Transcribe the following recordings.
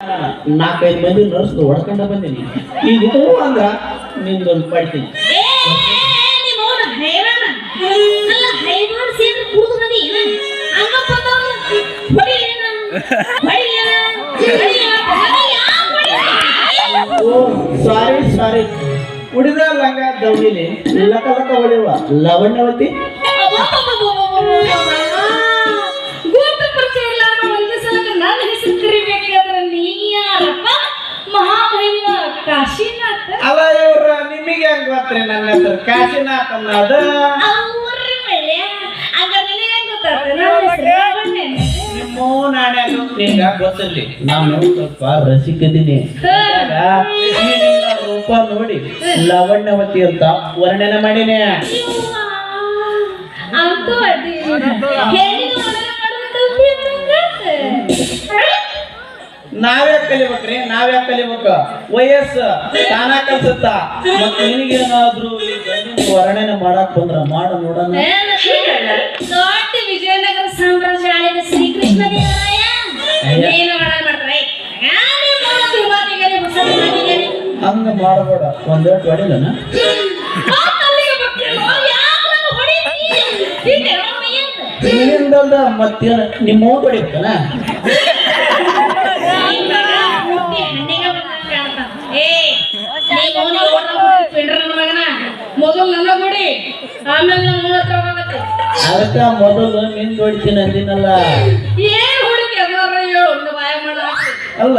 ನಾಲ್ಕೈದು ಮಂದಿ ನರ್ಸ್ ಹೊಡ್ಕೊಂಡ ಬಂದೀನಿ. ಈಗ ಇದು ಅಂದ್ರ ನಿಂದೊಂದು ಪಡ್ತೀನಿ. ಸಾರಿ ಸಾರಿ ಉಡಿದ ಲಂಗ ದೌಡಿಲಿ ಲಕ ಲಕ ಹೊಡೆಯುವ ಲವಣ್ಯವತಿ. ಅಲ್ಲ ಇವ್ರ ನಿಮಗೆ ಹೆಂಗ್ ಗೊತ್ತ್ರಿ ನನ್ನ ಹೆಸರು ಕಾಶಿನಾಥ್ ಅನ್ನೋದು? ನಿಮ್ಮ ನಾಣ್ಯ ಈಗ ಗೊತ್ತಿರ್ಲಿ ನಾನು ಸ್ವಲ್ಪ ರಸಿಕದೀನಿ. ರೂಪ ನೋಡಿ ಲವಣ್ಯವತಿ ಅಂತ ವರ್ಣನೆ ಮಾಡೀನಿ. ನಾವ್ಯಾಕೆ ಕಲಿಬೇಕ್ರಿ? ನಾವ್ಯಾಕೆ ಕಲಿಬೇಕು? ವಯಸ್ಸು ತಾನ ಕಲ್ಸುತ್ತ. ಮತ್ತೆ ನಿನಗೇನಾದ್ರೂ ವರ್ಣನೆ ಮಾಡಕ್ ಬಂದ್ರ ಮಾಡ ನೋಡೋಣ. ದೊಡ್ಡ ವಿಜಯನಗರ ಸಾಮ್ರಾಜ್ಯ ಆಳಿದ ಶ್ರೀಕೃಷ್ಣ ದೇವರಾಯ ಹಂಗ ಮಾಡಬೇಡ. ಒಂದೇಟು ಹೊಡಿಲನ ನಿನ್ನಿಂದಲ್ದ ಮತ್ತೇನ ನಿಮ್ಮ ಓಟ್ ಹೊಡಿಬೇಕನ? ಮೊದಲು ನನ್ನ ನೋಡಿ ಆಮೇಲೆ ನಮ್ಮ ಹತ್ರ ಹೋಗತ್ತೆ. ಅದಕ್ಕ ಮೊದಲು ನಿನ್ ಹೊಡಿತೀನಿ ಅಂದಿನಲ್ಲ. ಏನ್ ಹುಡುಗಿ ಅದರಯ್ಯೋ ಒಂದು ಬಾಯ ಮಾಡ. ಅಲ್ಲ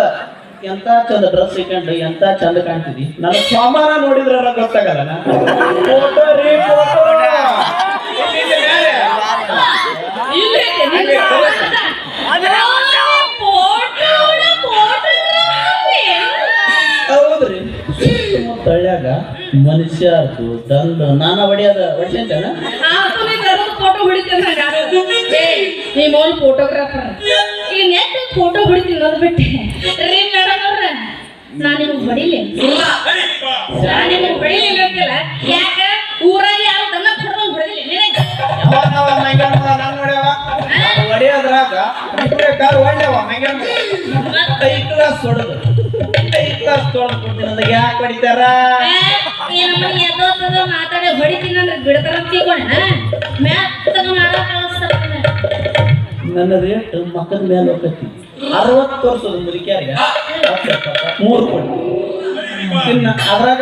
ಎಂತ ಚಂದ ಡ್ರೆಸ್ ಇಟ್ಕೊಂಡು ಎಂತ ಚಂದ ಕಾಣ್ತಿದಿ. ನನ್ನ ಸಾಮಾನ ನೋಡಿದ್ರ ಗೊತ್ತಾಗಲ್ಲ. ಫೋಟೋ ರೀ ಫೋಟೋ ಹೌದ್ರಿ. ತಳ್ಯಾಗ ಮನುಷ್ಯ ಆಯ್ತು ದಂಡ ನಾನ ಹೊಡಿಯೋದ ಹೊಡ್ಸಂತೇನ? ಫೋಟೋ ಹೊಡಿತೇನೆ. ನೀ ಮೋಲ್ ಫೋಟೋಗ್ರಾಫರ್ ಈಗ ನೆಟ್ ಫೋಟೋ ಹೊಡಿತೀನಿ ಅದು ಬಿಟ್ಟೆ ರೀ ಮೇಡಮ್ ಅವ್ರ ನಾನು ನಿಮ್ಗೆ ಹೊಡಿಲಿ. ನಾನು ನಿಮ್ಗೆ ಹೊಡಿಲಿಲ್ಲ ಯಾಕ ಊರಾಗ ಯಾರು ದನ ಕೊಡ್ಕೊಂಡು ಹೊಡಿಲಿಲ್ಲ. ಹೊಡಿಯೋದ್ರಾಗ ಒಳ್ಳೆವ ಕೈ ಕ್ಲಾಸ್ ಹೊಡೆದು ತೊಳ್ಕೊಡ್ತೀನಿ. ಯಾಕೆ ಹೊಡಿತಾರ? ಮಾತಾಡಿ ಹೊಡಿತೀನಿ ಅಂದ್ರೆ ಬಿಡ್ತಾರ ತಿಳ್ಕೊಂಡ ಮ್ಯಾಗ ಮಾಡಕ್ ನನ್ನ ರೇಟ್ ಮಕ್ಕದ ಮೇಲೆ ಹೋಗತಿ. 60 ವರ್ಷದ ಮುದುಕಿಯಾರಿಗೆ 3 ಕೊಡಿ. ಇನ್ನು ಅದ್ರಾಗ